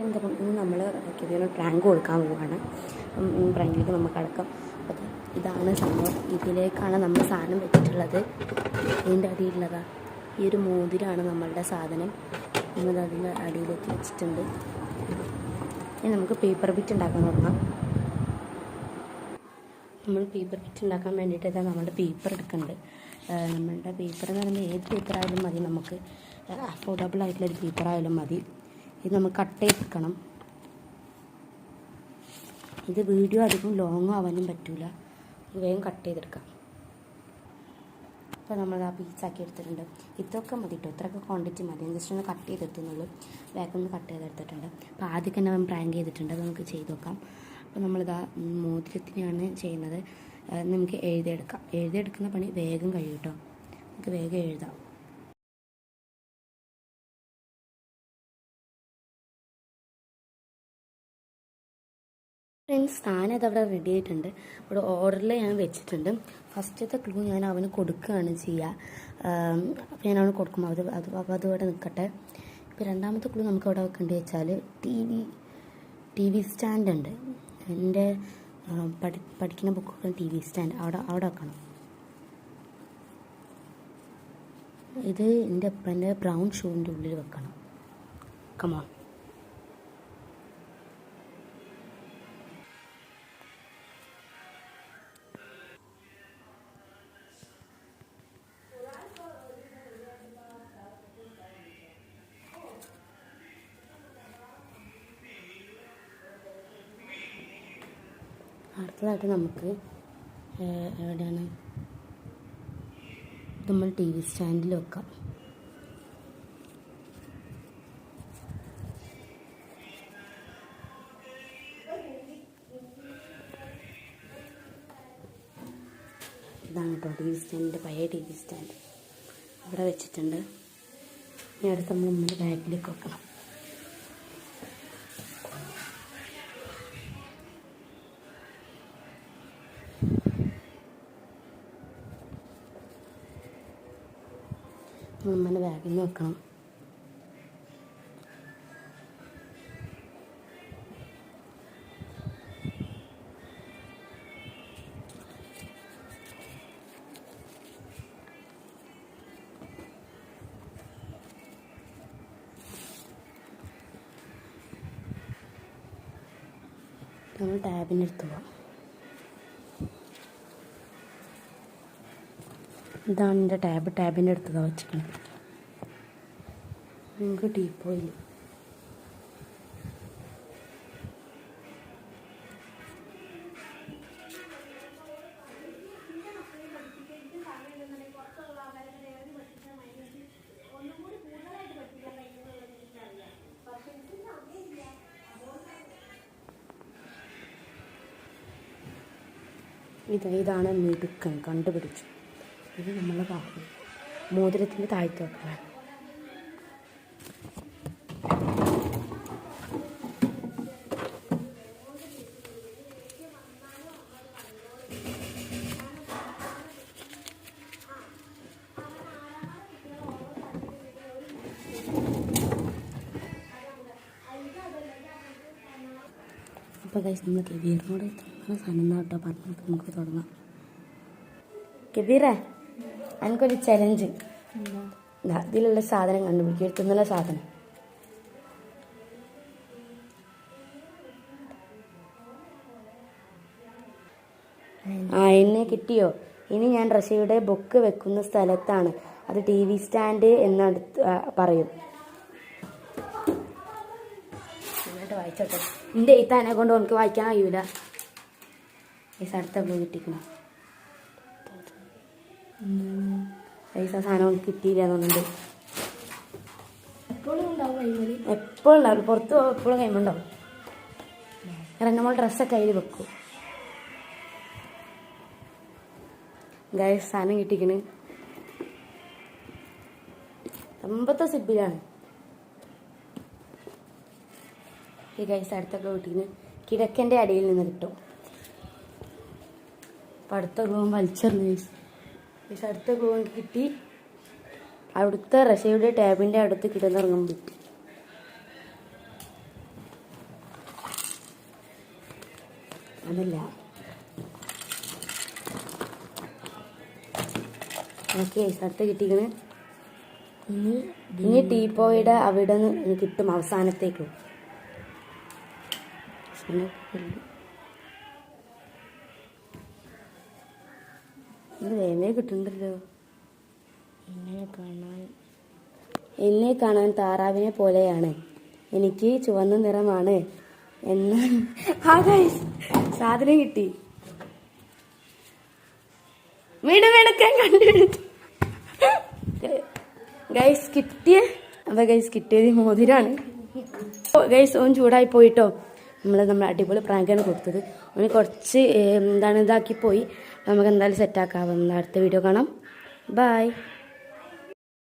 എന്തായാലും ഇന്ന് നമ്മൾ കിവിന് പ്രാങ്ക് കൊടുക്കാൻ പോവുകയാണ്. പ്രാങ്കിലേക്ക് നമുക്ക് അടക്കാം. അപ്പോൾ ഇതാണ് സംഭവം. ഇതിലേക്കാണ് നമ്മൾ സാധനം വെച്ചിട്ടുള്ളത്. ഇതിൻ്റെ അടിയിലുള്ളതാ ഈ ഒരു മോതിരാണ് നമ്മളുടെ സാധനം. നമ്മൾ അതിൻ്റെ അടിയിലേക്ക് വെച്ചിട്ടുണ്ട്. ഇനി നമുക്ക് പേപ്പർ ബിറ്റ് ഉണ്ടാക്കാൻ തുടങ്ങാം. നമ്മൾ പേപ്പർ ബിറ്റ് ഉണ്ടാക്കാൻ വേണ്ടിയിട്ട് നമ്മളുടെ പേപ്പർ എടുക്കുന്നുണ്ട്. നമ്മളുടെ പേപ്പർ എന്ന് പറയുമ്പോൾ ഏത് പേപ്പറായാലും മതി, നമുക്ക് അഫോർഡബിൾ ആയിട്ടുള്ളൊരു പേപ്പറായാലും മതി. ഇത് നമുക്ക് കട്ട് ചെയ്തെടുക്കണം. ഇത് വീഡിയോ അധികം ലോങ് ആവാനും പറ്റില്ല, വേഗം കട്ട് ചെയ്തെടുക്കാം. അപ്പോൾ നമ്മൾ ആ പീസാക്കി എടുത്തിട്ടുണ്ട്. ഇതൊക്കെ മതി കേട്ടോ, ഇത്രയൊക്കെ ക്വാണ്ടിറ്റി മതി. ജസ്റ്റ് ഒന്ന് കട്ട് ചെയ്തെടുത്തുന്നുള്ളൂ, വേഗം ഒന്ന് കട്ട് ചെയ്തെടുത്തിട്ടുണ്ട്. അപ്പോൾ ആദ്യം തന്നെ നമ്മൾ പ്രാങ്ക് ചെയ്തിട്ടുണ്ട്, അത് നമുക്ക് ചെയ്ത് നോക്കാം. അപ്പോൾ നമ്മളിതാ മോതിരത്തിനാണ് ചെയ്യുന്നത്. നമുക്ക് എഴുതിയെടുക്കുന്ന പണി വേഗം കഴിയും കേട്ടോ. നമുക്ക് വേഗം എഴുതാം. ഫ്രണ്ട്സ്, ഞാനതവിടെ റെഡി ആയിട്ടുണ്ട്. ഇവിടെ ഓർഡറിൽ ഞാൻ വെച്ചിട്ടുണ്ട്. ഫസ്റ്റത്തെ ക്ലൂ ഞാൻ അവന് കൊടുക്കുകയാണ് ചെയ്യുക. അപ്പോൾ ഞാൻ അവന് കൊടുക്കുമ്പോൾ അപ്പോൾ അതവിടെ നിൽക്കട്ടെ. ഇപ്പോൾ രണ്ടാമത്തെ ക്ലൂ നമുക്ക് അവിടെ വെക്കേണ്ടി വെച്ചാൽ ടി വി സ്റ്റാൻഡ് ഉണ്ട്. എൻ്റെ പഠിക്കുന്ന ബുക്കൊക്കെ ടി വി സ്റ്റാൻഡ് അവിടെ വെക്കണം. ഇത് എൻ്റെ അപ്പൻ്റെ ബ്രൗൺ ഷൂവിൻ്റെ ഉള്ളിൽ വെക്കണം. കമോൺ. അടുത്തതായിട്ട് നമുക്ക് എവിടെയാണ് നമ്മൾ ടി വി സ്റ്റാൻഡിൽ വെക്കാം. ഇതാണ് കേട്ടോ ടി വി സ്റ്റാൻഡിൻ്റെ പഴയ ടി വി സ്റ്റാൻഡ്. ഇവിടെ വെച്ചിട്ടുണ്ട്. ഇനി അടുത്ത് നമ്മൾ നമ്മുടെ ബാഗിലേക്ക് വെക്കണം. നമ്മുടെ ബാഗിൽ നിന്ന് വെക്കണം. നമ്മൾ ടാബിൻ്റെ അടുത്ത് പോവാം. ഇതാണ് എൻ്റെ ടാബിൻ്റെ അടുത്തതാണ് വെച്ചിരിക്കുന്നത്. നമുക്ക് ടീപ്പോയിൽ ഇതാണ് മിടുക്കൻ, കണ്ടുപിടിച്ചു. ഇത് നമ്മളെ ഭാഗം മോതിരത്തിൻ്റെ താഴ്ത്ത് വെക്കണം. അപ്പോൾ ഗൈസ്, നമ്മൾ കെബീറിനോട് ഇത്ര സാധനം കേട്ടോ പറഞ്ഞിട്ട് നമുക്ക് തുടങ്ങാം. കെബീറേ, എനിക്കൊരു ചലഞ്ച്. ഇതിലുള്ള സാധനം കണ്ടുപിടിക്കും, എടുത്തുന്നുള്ള സാധനം. എന്നെ കിട്ടിയോ? ഇനി ഞാൻ റഷ്യയുടെ ബുക്ക് വെക്കുന്ന സ്ഥലത്താണ്. അത് ടി വി സ്റ്റാൻഡ് എന്നടുത്ത് പറയും. വായിച്ചോട്ടെ. എൻ്റെ എഴുത്താനെ കൊണ്ട് നമുക്ക് വായിക്കാൻ കഴിയൂല. പൈസ അടുത്ത ബ്ലൂ കിട്ടിക്കണം. പൈസ സാധനം കിട്ടിയില്ല എന്നുണ്ട്. എപ്പോഴും ഉണ്ടാവും, പുറത്ത് എപ്പോഴും കൈമുണ്ടാവും. കാരണം നമ്മൾ ഡ്രസ്സൊക്കെ കയ്യിൽ വെക്കും. ഗൈസ്, സാധനം കിട്ടിക്കണ്. അമ്പത്തെ സിബിലാണ് ഈ ഗൈസ്. അടുത്തൊക്കെ കിട്ടിക്കണ്. കിഴക്കൻ്റെ അടിയിൽ നിന്ന് കിട്ടും. അപ്പം അടുത്ത ഗ്ലൂവും വലിച്ചെറിഞ്ഞു ഗൈസ്. അടുത്ത ഗ്ലൂവും കിട്ടി. അവിടുത്തെ റഷ്യയുടെ ടാബിൻ്റെ അടുത്ത് കിടന്നിറങ്ങും വിട്ടു. അതല്ല. ഓക്കെ അടുത്ത് കിട്ടിക്കണ്. ഇനി ടീപ്പോയുടെ അവിടെ നിന്ന് കിട്ടും അവസാനത്തേക്ക്. ഇത് വേമേ കിട്ടുന്നുണ്ടല്ലോ. എന്നെ കാണാൻ താറാവിനെ പോലെയാണ്, എനിക്ക് ചുവന്ന നിറമാണ് എന്ന്. സാധനം കിട്ടി. വീടുമെടുക്കാൻ കണ്ടുപിടിച്ചു ഗൈസ്. കിട്ടിയത് മോതിരാണ് ഗൈസ്. ഓൻ ചൂടായി പോയിട്ടോ. നമ്മൾ അടിപൊളി പ്രാങ്കാണ് കൊടുത്തത്. ഓന് കുറച്ച് ഇതാക്കി പോയി. നമുക്ക് എന്തായാലും സെറ്റാക്കാം. അടുത്ത വീഡിയോ കാണാം. ബൈ.